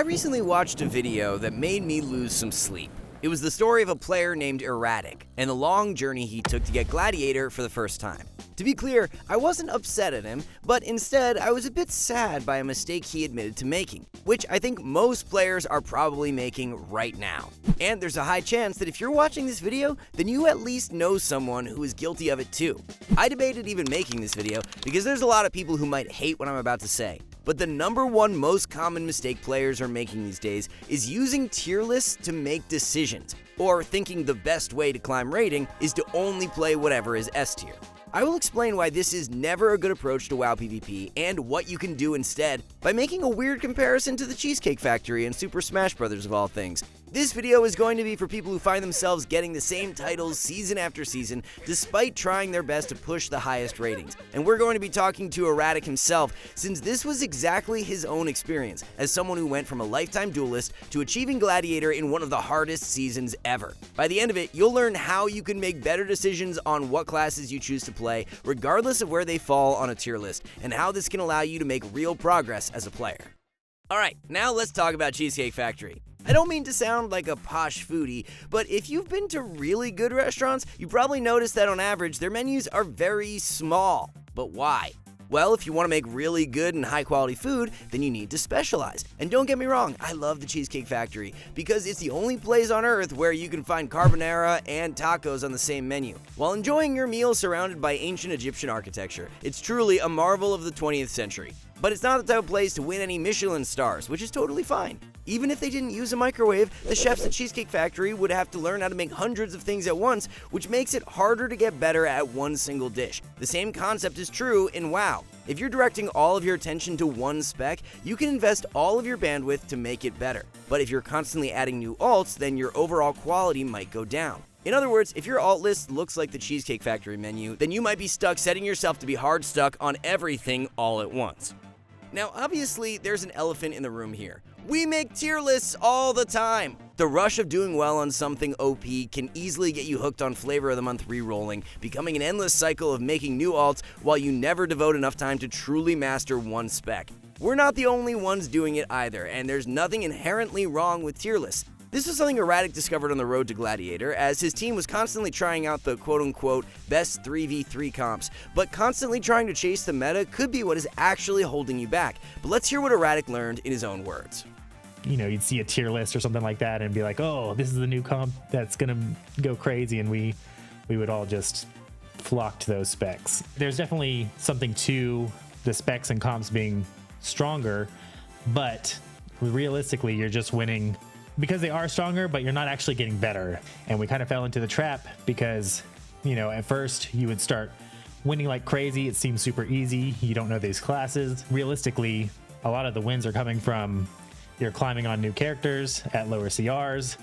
recently watched a video that made me lose some sleep. It was the story of a player named Erratic and the long journey he took to get Gladiator for the first time. To be clear, I wasn't upset at him, but instead I was a bit sad by a mistake he admitted to making, which I think most players are probably making right now. And there's a high chance that if you're watching this video, then you at least know someone who is guilty of it too. I debated even making this video because there's a lot of people who might hate what I'm about to say. But the number one most common mistake players are making these days is using tier lists to make decisions, or thinking the best way to climb rating is to only play whatever is S tier. I will explain why this is never a good approach to WoW PvP and what you can do instead by making a weird comparison to the Cheesecake Factory and Super Smash Bros. Of all things. This video is going to be for people who find themselves getting the same titles season after season despite trying their best to push the highest ratings. And we're going to be talking to Erratic himself, since this was exactly his own experience as someone who went from a lifetime duelist to achieving Gladiator in one of the hardest seasons ever. By the end of it, you'll learn how you can make better decisions on what classes you choose to play, regardless of where they fall on a tier list, and how this can allow you to make real progress as a player. Alright, now let's talk about Cheesecake Factory. I don't mean to sound like a posh foodie, but if you've been to really good restaurants, you probably noticed that on average their menus are very small. But why? Well, if you want to make really good and high quality food, then you need to specialize. And don't get me wrong, I love the Cheesecake Factory because it's the only place on earth where you can find carbonara and tacos on the same menu. While enjoying your meal surrounded by ancient Egyptian architecture, it's truly a marvel of the 20th century. But it's not the type of place to win any Michelin stars, which is totally fine. Even if they didn't use a microwave, the chefs at Cheesecake Factory would have to learn how to make hundreds of things at once, which makes it harder to get better at one single dish. The same concept is true in WoW. If you're directing all of your attention to one spec, you can invest all of your bandwidth to make it better. But if you're constantly adding new alts, then your overall quality might go down. In other words, if your alt list looks like the Cheesecake Factory menu, then you might be stuck setting yourself to be hard stuck on everything all at once. Now, obviously, there's an elephant in the room here. We make tier lists all the time. The rush of doing well on something OP can easily get you hooked on Flavor of the Month re-rolling, becoming an endless cycle of making new alts while you never devote enough time to truly master one spec. We're not the only ones doing it either, and there's nothing inherently wrong with tier lists. This was something Erratic discovered on the road to Gladiator, as his team was constantly trying out the quote-unquote best 3v3 comps, but constantly trying to chase the meta could be what is actually holding you back. But let's hear what Erratic learned in his own words. You know, you'd see a tier list or something like that and be like, oh, this is the new comp that's gonna go crazy, and we would all just flock to those specs. There's definitely something to the specs and comps being stronger, but realistically, you're just winning because they are stronger, but you're not actually getting better. And we kind of fell into the trap because, you know, at first you would start winning like crazy. It seems super easy. You don't know these classes. Realistically, a lot of the wins are coming from you're climbing on new characters at lower CRs.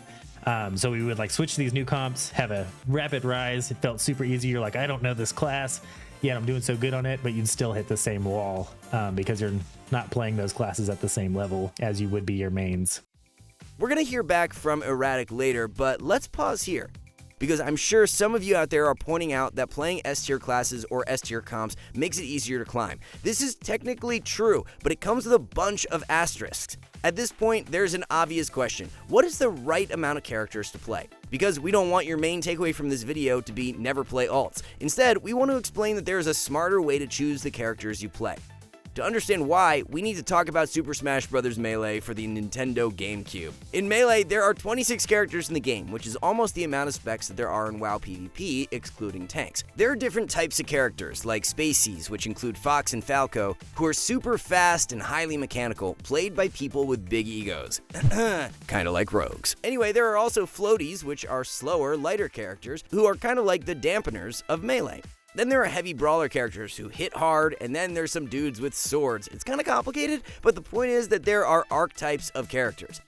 So we would like switch to these new comps, have a rapid rise. It felt super easy. You're like, I don't know this class, yet I'm doing so good on it, but you'd still hit the same wall because you're not playing those classes at the same level as you would be your mains. We're going to hear back from Erratic later, but let's pause here, because I'm sure some of you out there are pointing out that playing S-tier classes or S-tier comps makes it easier to climb. This is technically true, but it comes with a bunch of asterisks. At this point, there's an obvious question. What is the right amount of characters to play? Because we don't want your main takeaway from this video to be never play alts. Instead, we want to explain that there is a smarter way to choose the characters you play. To understand why, we need to talk about Super Smash Bros. Melee for the Nintendo GameCube. In Melee, there are 26 characters in the game, which is almost the amount of specs that there are in WoW PvP, excluding tanks. There are different types of characters, like Spaceys, which include Fox and Falco, who are super fast and highly mechanical, played by people with big egos. Kinda like rogues. Anyway, there are also Floaties, which are slower, lighter characters, who are kinda like the dampeners of Melee. Then there are heavy brawler characters who hit hard, and then there's some dudes with swords. It's kind of complicated, but the point is that there are archetypes of characters.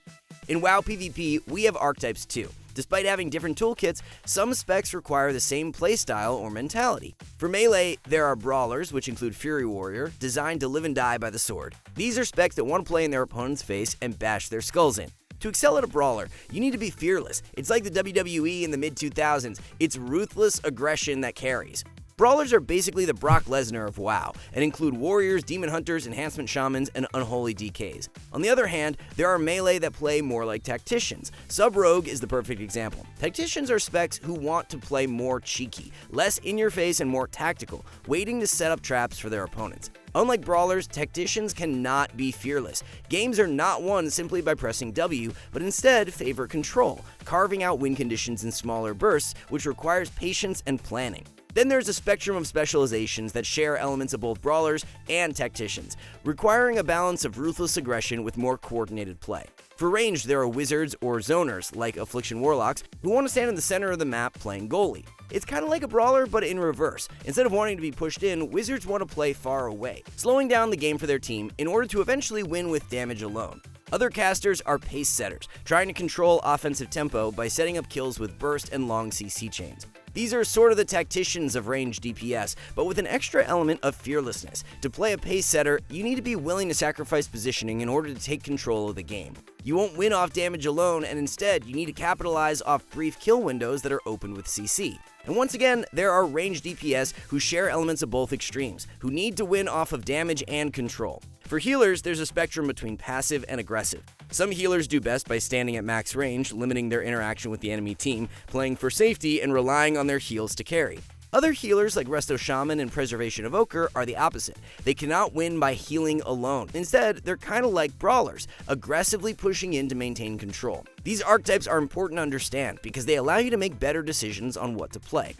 In WoW PvP, we have archetypes too. Despite having different toolkits, some specs require the same playstyle or mentality. For Melee, there are brawlers, which include Fury Warrior, designed to live and die by the sword. These are specs that want to play in their opponent's face and bash their skulls in. To excel at a brawler, you need to be fearless. It's like the WWE in the mid-2000s. It's ruthless aggression that carries. Brawlers are basically the Brock Lesnar of WoW, and include warriors, demon hunters, enhancement shamans, and unholy DKs. On the other hand, there are melee that play more like tacticians. Sub-Rogue is the perfect example. Tacticians are specs who want to play more cheeky, less in-your-face and more tactical, waiting to set up traps for their opponents. Unlike brawlers, tacticians cannot be fearless. Games are not won simply by pressing W, but instead favor control, carving out win conditions in smaller bursts, which requires patience and planning. Then there's a spectrum of specializations that share elements of both brawlers and tacticians, requiring a balance of ruthless aggression with more coordinated play. For ranged, there are wizards or zoners, like Affliction Warlocks, who want to stand in the center of the map playing goalie. It's kind of like a brawler, but in reverse. Instead of wanting to be pushed in, wizards want to play far away, slowing down the game for their team in order to eventually win with damage alone. Other casters are pace setters, trying to control offensive tempo by setting up kills with burst and long CC chains. These are sort of the tacticians of ranged DPS, but with an extra element of fearlessness. To play a pace setter, you need to be willing to sacrifice positioning in order to take control of the game. You won't win off damage alone, and instead, you need to capitalize off brief kill windows that are open with CC. And once again, there are ranged DPS who share elements of both extremes, who need to win off of damage and control. For healers, there's a spectrum between passive and aggressive. Some healers do best by standing at max range, limiting their interaction with the enemy team, playing for safety, and relying on their heals to carry. Other healers like Resto Shaman and Preservation Evoker are the opposite. They cannot win by healing alone. Instead, they're kind of like brawlers, aggressively pushing in to maintain control. These archetypes are important to understand because they allow you to make better decisions on what to play.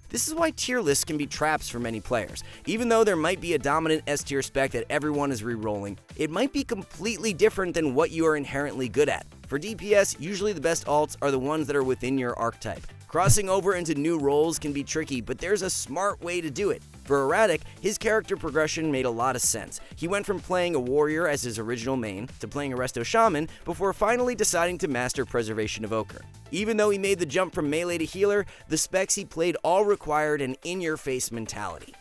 This is why tier lists can be traps for many players. Even though there might be a dominant S tier spec that everyone is re-rolling, it might be completely different than what you are inherently good at. For DPS, usually the best alts are the ones that are within your archetype. Crossing over into new roles can be tricky, but there's a smart way to do it. For Erratic, his character progression made a lot of sense. He went from playing a warrior as his original main to playing a Resto Shaman before finally deciding to master Preservation Evoker. Even though he made the jump from melee to healer, the specs he played all required an in-your-face mentality.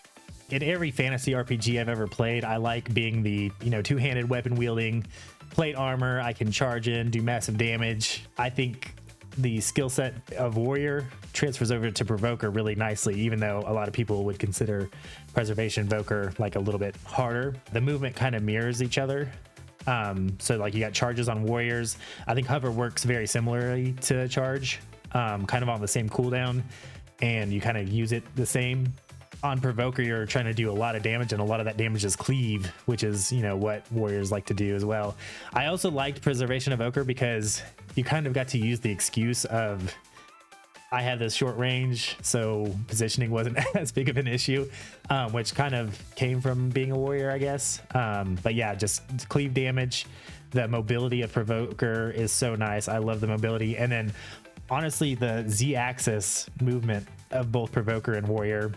In every fantasy RPG I've ever played, I like being the, two-handed weapon wielding, plate armor, I can charge in, do massive damage. I think the skill set of warrior transfers over to provoker really nicely, even though a lot of people would consider preservation invoker like a little bit harder. The movement kind of mirrors each other. So like you got charges on warriors. I think hover works very similarly to charge, kind of on the same cooldown, and you kind of use it the same. On provoker, you're trying to do a lot of damage, and a lot of that damage is cleave, which is what warriors like to do as well. I also liked preservation evoker because you kind of got to use the excuse of I had this short range, so positioning wasn't as big of an issue, which kind of came from being a warrior, I guess. But yeah, just cleave damage. The mobility of provoker is so nice. I love the mobility. And then honestly, the Z-axis movement of both provoker and warrior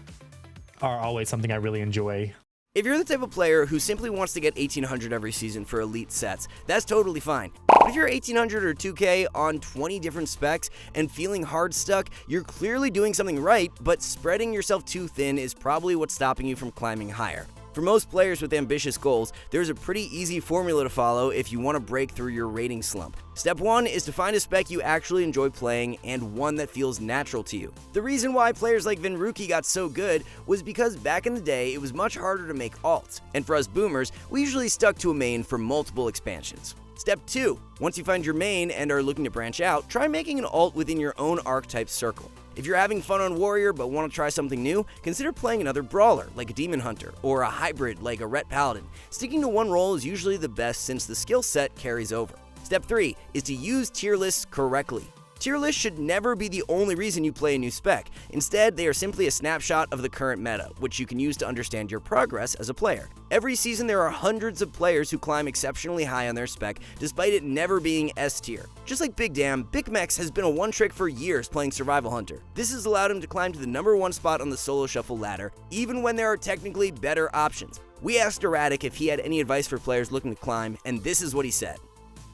are always something I really enjoy. If you're the type of player who simply wants to get 1800 every season for elite sets, that's totally fine. But if you're 1800 or 2K on 20 different specs and feeling hard stuck, you're clearly doing something right, but spreading yourself too thin is probably what's stopping you from climbing higher. For most players with ambitious goals, there's a pretty easy formula to follow if you want to break through your rating slump. Step 1 is to find a spec you actually enjoy playing and one that feels natural to you. The reason why players like Vinruki got so good was because back in the day, it was much harder to make alts, and for us boomers, we usually stuck to a main for multiple expansions. Step 2, once you find your main and are looking to branch out, try making an alt within your own archetype circle. If you're having fun on Warrior but want to try something new, consider playing another brawler like a Demon Hunter or a hybrid like a Ret Paladin. Sticking to one role is usually the best since the skill set carries over. Step 3 is to use tier lists correctly. Tier lists should never be the only reason you play a new spec. Instead, they are simply a snapshot of the current meta, which you can use to understand your progress as a player. Every season, there are hundreds of players who climb exceptionally high on their spec, despite it never being S tier. Just like Big Damn, Big Mex has been a one-trick for years playing Survival Hunter. This has allowed him to climb to the #1 spot on the solo shuffle ladder, even when there are technically better options. We asked Erratic if he had any advice for players looking to climb, and this is what he said.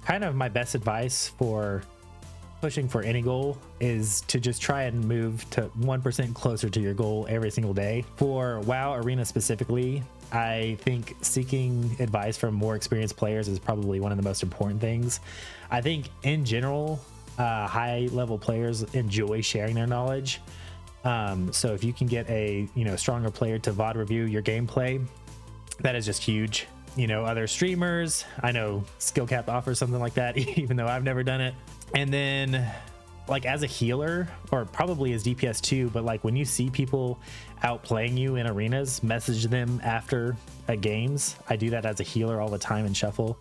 Kind of my best advice for pushing for any goal is to just try and move to 1% closer to your goal every single day. For WoW Arena specifically, I think seeking advice from more experienced players is probably one of the most important things. I think in general, high level players enjoy sharing their knowledge. So if you can get a stronger player to VOD review your gameplay, that is just huge. Other streamers, I know SkillCap offers something like that, even though I've never done it. And then like as a healer, or probably as DPS too, but like when you see people outplaying you in arenas, message them after games. I do that as a healer all the time in Shuffle.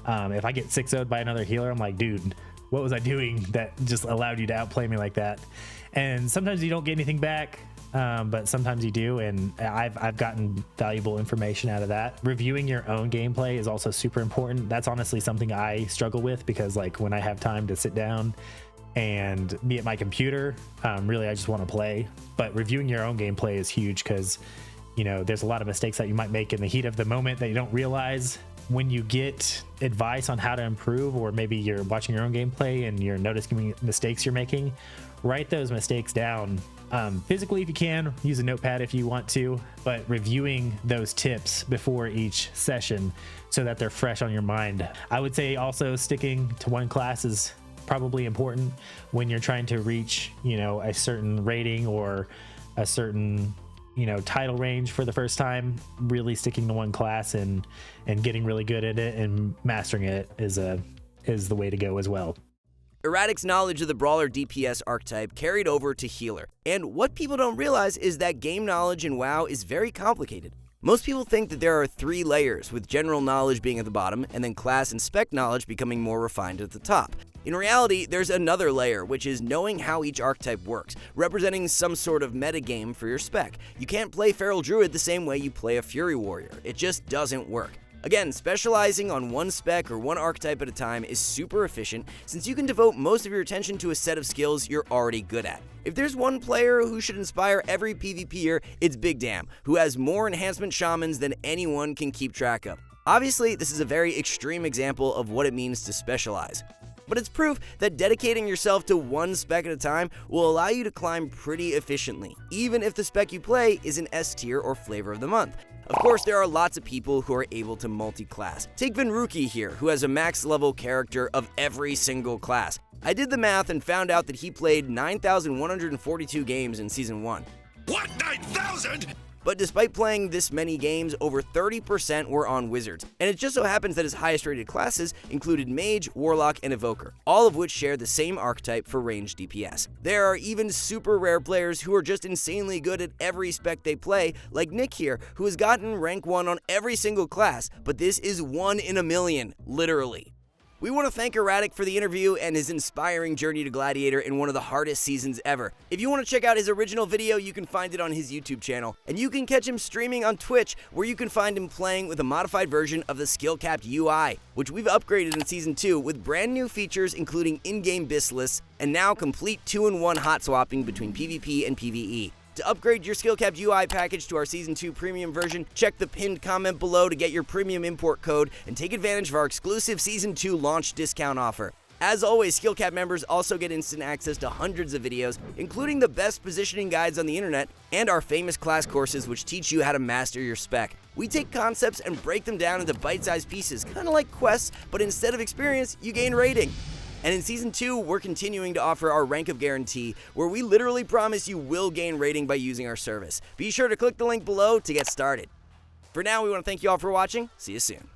If I get 6-0'd by another healer, I'm like, dude, what was I doing that just allowed you to outplay me like that? And sometimes you don't get anything back, but sometimes you do, and I've gotten valuable information out of that. Reviewing your own gameplay is also super important. That's honestly something I struggle with, because like when I have time to sit down and be at my computer, really I just want to play. But reviewing your own gameplay is huge, because there's a lot of mistakes that you might make in the heat of the moment that you don't realize. When you get advice on how to improve, or maybe you're watching your own gameplay and you're noticing mistakes you're making, write those mistakes down physically if you can. Use a notepad if you want to, but reviewing those tips before each session so that they're fresh on your mind. I would say also sticking to one class is probably important when you're trying to reach a certain rating or a certain title range for the first time. Really sticking to one class and getting really good at it and mastering it is the way to go as well. Erratic's knowledge of the Brawler DPS archetype carried over to Healer, and what people don't realize is that game knowledge in WoW is very complicated. Most people think that there are 3 layers, with general knowledge being at the bottom, and then class and spec knowledge becoming more refined at the top. In reality, there's another layer, which is knowing how each archetype works, representing some sort of metagame for your spec. You can't play Feral Druid the same way you play a Fury Warrior. It just doesn't work. Again, specializing on one spec or one archetype at a time is super efficient, since you can devote most of your attention to a set of skills you're already good at. If there's one player who should inspire every PvPer, it's Big Damn, who has more enhancement shamans than anyone can keep track of. Obviously, this is a very extreme example of what it means to specialize, but it's proof that dedicating yourself to one spec at a time will allow you to climb pretty efficiently, even if the spec you play is an S tier or flavor of the month. Of course, there are lots of people who are able to multi-class. Take Vinruki here, who has a max level character of every single class. I did the math and found out that he played 9,142 games in Season 1. What, 9,000?! But despite playing this many games, over 30% were on Wizards, and it just so happens that his highest rated classes included Mage, Warlock, and Evoker, all of which share the same archetype for ranged DPS. There are even super rare players who are just insanely good at every spec they play, like Nick here, who has gotten rank 1 on every single class, but this is 1 in a million, literally. We want to thank Erratic for the interview and his inspiring journey to Gladiator in one of the hardest seasons ever. If you want to check out his original video, you can find it on his YouTube channel. And you can catch him streaming on Twitch, where you can find him playing with a modified version of the skill-capped UI, which we've upgraded in Season 2 with brand new features including in-game BIS lists, and now complete 2-in-1 hot swapping between PvP and PvE. To upgrade your skill-capped UI package to our Season 2 premium version, check the pinned comment below to get your premium import code and take advantage of our exclusive Season 2 launch discount offer. As always, skill-capped members also get instant access to hundreds of videos, including the best positioning guides on the internet and our famous class courses which teach you how to master your spec. We take concepts and break them down into bite-sized pieces, kind of like quests, but instead of experience, you gain rating. And in Season 2, we're continuing to offer our Rank Up Guarantee, where we literally promise you will gain rating by using our service. Be sure to click the link below to get started. For now, we want to thank you all for watching. See you soon.